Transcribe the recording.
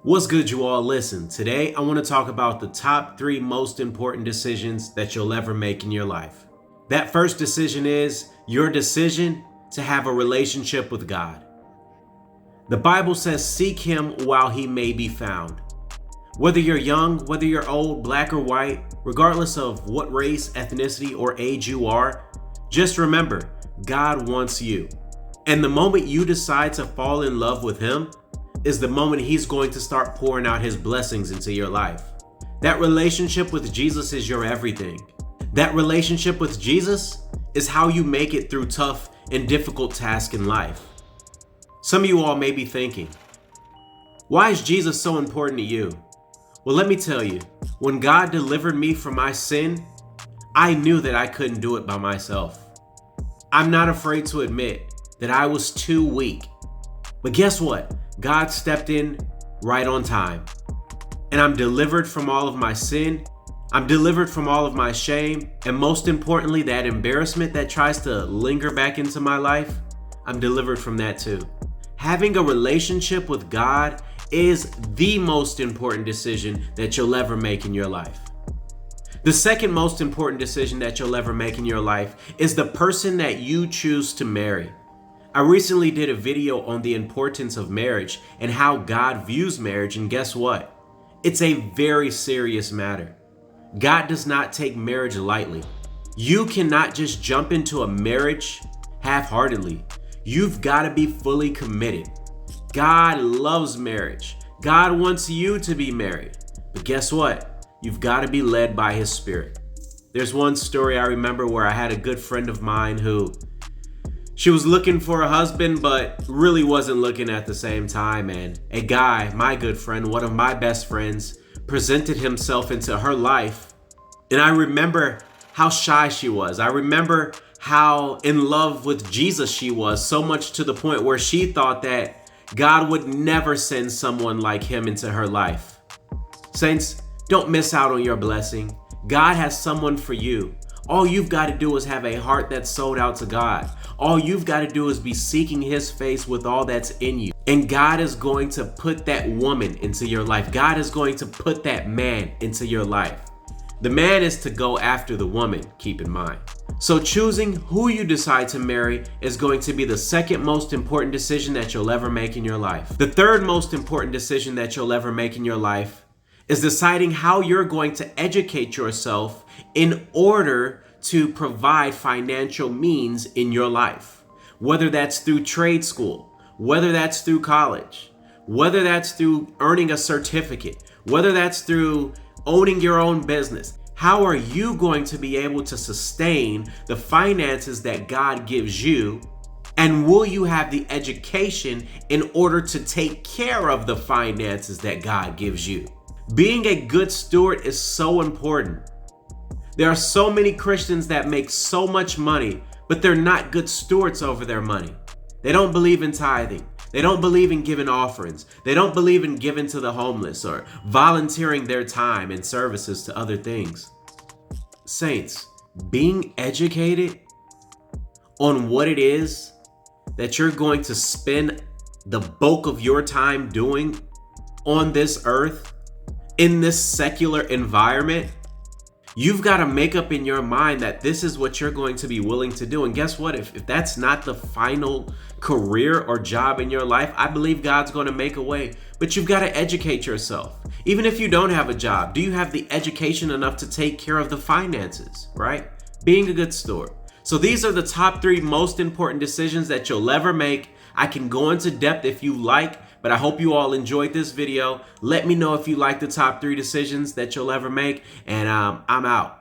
What's good, you all? Listen, today I want to talk about the top 3 most important decisions that you'll ever make in your life. That first decision is your decision to have a relationship with God. The Bible says, seek Him while He may be found. Whether you're young, whether you're old, black or white, regardless of what race, ethnicity, or age you are, just remember, God wants you. And the moment you decide to fall in love with Him is the moment He's going to start pouring out His blessings into your life. That relationship with Jesus is your everything. That relationship with Jesus is how you make it through tough and difficult tasks in life. Some of you all may be thinking, why is Jesus so important to you? Well, let me tell you, when God delivered me from my sin, I knew that I couldn't do it by myself. I'm not afraid to admit that I was too weak. But guess what? God stepped in right on time. And I'm delivered from all of my sin. I'm delivered from all of my shame. And most importantly, that embarrassment that tries to linger back into my life, I'm delivered from that too. Having a relationship with God is the most important decision that you'll ever make in your life. The second most important decision that you'll ever make in your life is the person that you choose to marry. I recently did a video on the importance of marriage and how God views marriage, and guess what? It's a very serious matter. God does not take marriage lightly. You cannot just jump into a marriage half-heartedly. You've got to be fully committed. God loves marriage. God wants you to be married. But guess what? You've got to be led by His Spirit. There's one story I remember where I had a good friend of mine who she was looking for a husband, but really wasn't looking at the same time. And a guy, my good friend, one of my best friends, presented himself into her life. And I remember how shy she was. I remember how in love with Jesus she was, so much to the point where she thought that God would never send someone like him into her life. Saints, don't miss out on your blessing. God has someone for you. All you've got to do is have a heart that's sold out to God. All you've got to do is be seeking His face with all that's in you. And God is going to put that woman into your life. God is going to put that man into your life. The man is to go after the woman, keep in mind. So choosing who you decide to marry is going to be the second most important decision that you'll ever make in your life. The third most important decision that you'll ever make in your life is deciding how you're going to educate yourself in order to provide financial means in your life. Whether that's through trade school, whether that's through college, whether that's through earning a certificate, whether that's through owning your own business. How are you going to be able to sustain the finances that God gives you? And will you have the education in order to take care of the finances that God gives you? Being a good steward is so important. There are so many Christians that make so much money, but they're not good stewards over their money. They don't believe in tithing. They don't believe in giving offerings. They don't believe in giving to the homeless or volunteering their time and services to other things. Saints, being educated on what it is that you're going to spend the bulk of your time doing on this earth, in this secular environment, you've got to make up in your mind that this is what you're going to be willing to do. And guess what? If that's not the final career or job in your life, I believe God's going to make a way. But you've got to educate yourself. Even if you don't have a job, do you have the education enough to take care of the finances, right? Being a good steward. So these are the top 3 most important decisions that you'll ever make. I can go into depth if you like, but I hope you all enjoyed this video. Let me know if you like the top 3 decisions that you'll ever make, and I'm out.